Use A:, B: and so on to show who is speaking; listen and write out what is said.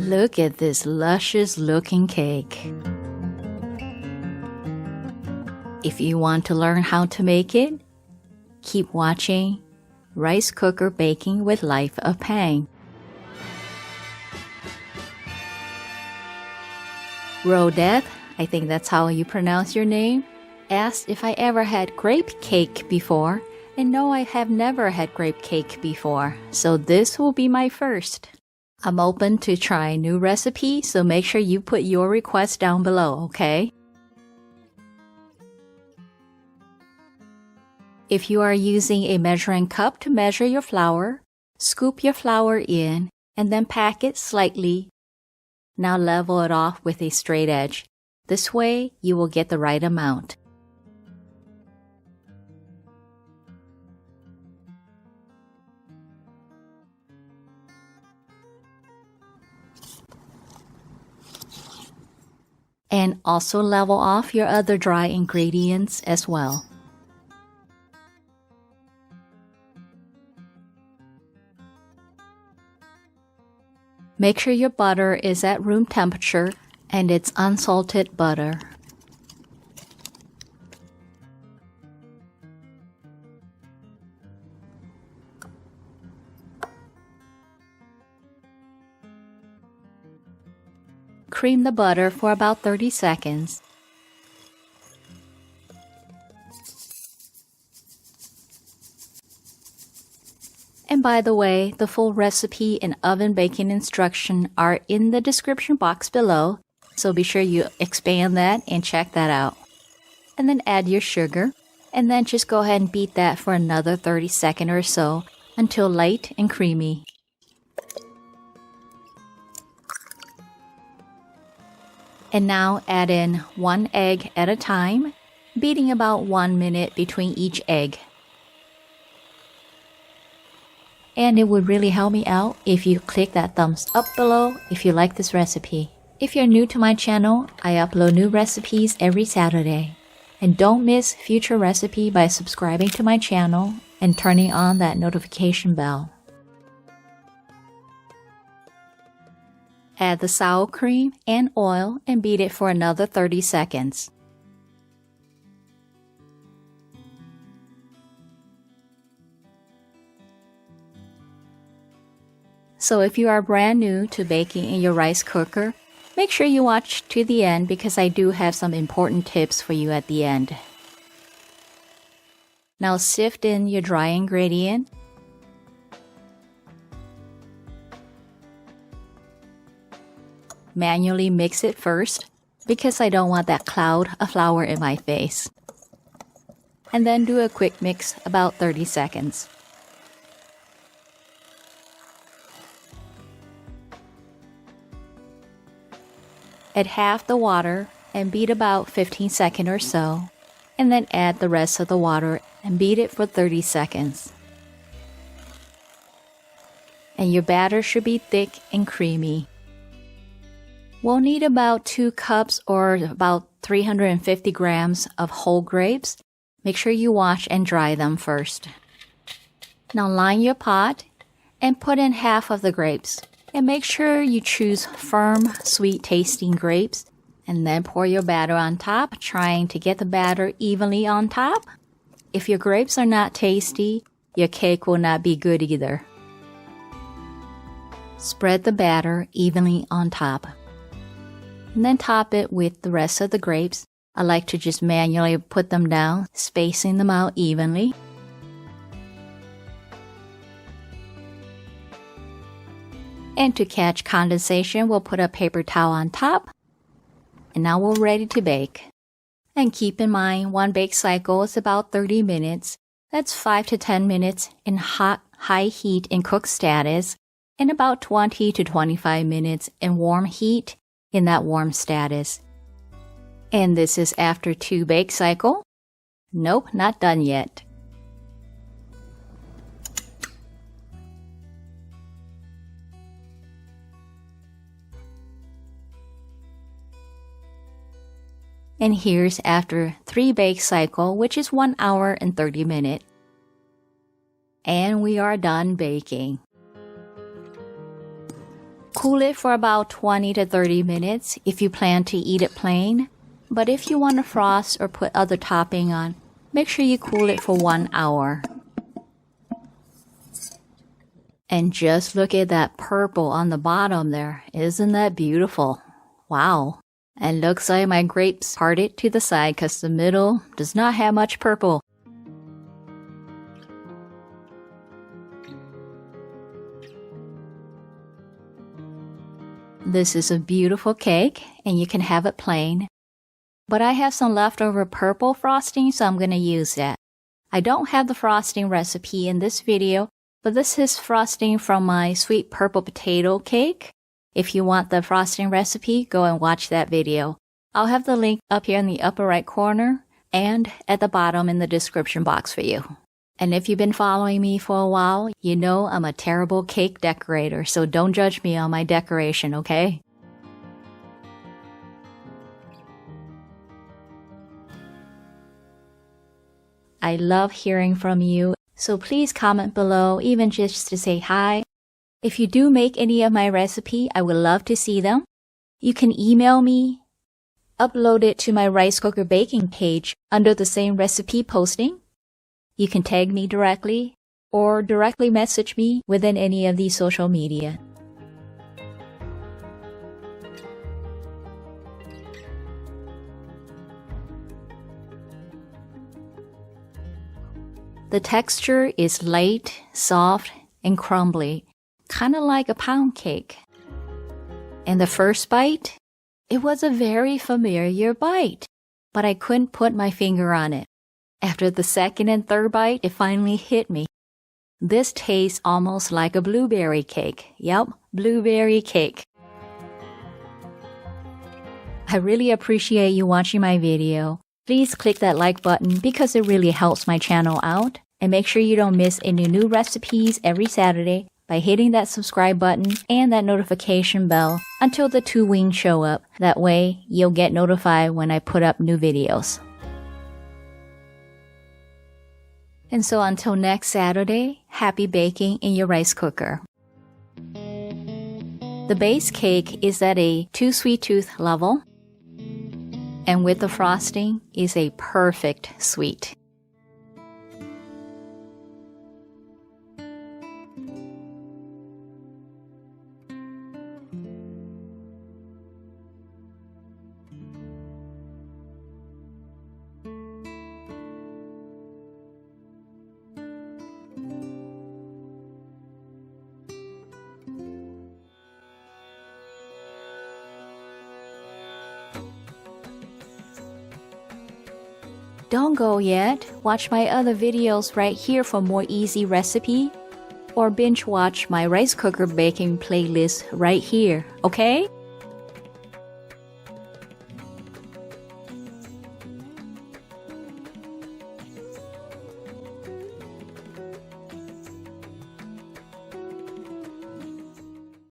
A: Look at this luscious looking cake. If you want to learn how to make it, keep watching Rice Cooker Baking with Life of Pang. Rodette, I think that's how you pronounce your name, asked if I ever had grape cake before, and no, I have never had grape cake before, so this will be my first. I'm open to try new recipes, so make sure you put your request down below, okay? If you are using a measuring cup to measure your flour, scoop your flour in and then pack it slightly. Now level it off with a straight edge. This way, you will get the right amount. And also level off your other dry ingredients as well. Make sure your butter is at room temperature and it's unsalted butter. Cream the butter for about 30 seconds. And by the way, the full recipe and oven baking instruction are in the description box below, so be sure you expand that and check that out. And then add your sugar, and then just go ahead and beat that for another 30 seconds or so until light and creamy. And now add in 1 egg at a time, beating about 1 minute between each egg. And it would really help me out if you click that thumbs up below if you like this recipe. If you're new to my channel, I upload new recipes every Saturday. And don't miss future recipe by subscribing to my channel and turning on that notification bell. Add the sour cream and oil and beat it for another 30 seconds. So if you are brand new to baking in your rice cooker, make sure you watch to the end because I do have some important tips for you at the end. Now sift in your dry ingredient. Manually mix it first because I don't want that cloud of flour in my face. And then do a quick mix about 30 seconds. Add half the water and beat about 15 seconds or so, and then add the rest of the water and beat it for 30 seconds. And your batter should be thick and creamy. We'll need about 2 cups or about 350 grams of whole grapes. Make sure you wash and dry them first. Now line your pot and put in half of the grapes. And make sure you choose firm, sweet tasting grapes. And then pour your batter on top, trying to get the batter evenly on top. If your grapes are not tasty, your cake will not be good either. Spread the batter evenly on top. And then top it with the rest of the grapes. I like to just manually put them down, spacing them out evenly. And to catch condensation, we'll put a paper towel on top. And now we're ready to bake. And keep in mind, one bake cycle is about 30 minutes. That's 5 to 10 minutes in hot, high heat in cook status, and about 20 to 25 minutes in warm heat in that warm status. And this is after 2 bake cycle. Nope, not done yet. And here's after 3 bake cycle, which is 1 hour and 30 minutes. And we are done baking. Cool it for about 20 to 30 minutes if you plan to eat it plain. But if you want to frost or put other topping on, make sure you cool it for 1 hour. And just look at that purple on the bottom there. Isn't that beautiful? Wow. And looks like my grapes parted to the side because the middle does not have much purple. This is a beautiful cake and you can have it plain. But I have some leftover purple frosting, so I'm going to use that. I don't have the frosting recipe in this video, but this is frosting from my sweet purple potato cake. If you want the frosting recipe, go and watch that video. I'll have the link up here in the upper right corner and at the bottom in the description box for you. And if you've been following me for a while, you know I'm a terrible cake decorator, so don't judge me on my decoration, okay? I love hearing from you, so please comment below, even just to say hi. If you do make any of my recipe, I would love to see them. You can email me, upload it to my rice cooker baking page under the same recipe posting. You can tag me directly or directly message me within any of these social media. The texture is light, soft, and crumbly, kind of like a pound cake. And the first bite, it was a very familiar bite, but I couldn't put my finger on it. After the second and third bite, it finally hit me. This tastes almost like a blueberry cake. Yep, blueberry cake. I really appreciate you watching my video. Please click that like button because it really helps my channel out. And make sure you don't miss any new recipes every Saturday by hitting that subscribe button and that notification bell until the 2 wings show up. That way, you'll get notified when I put up new videos. And so until next Saturday, happy baking in your rice cooker. The base cake is at a 2 sweet tooth level, and with the frosting is a perfect sweet. Don't go yet. Watch my other videos right here for more easy recipe, or binge watch my rice cooker baking playlist right here, okay?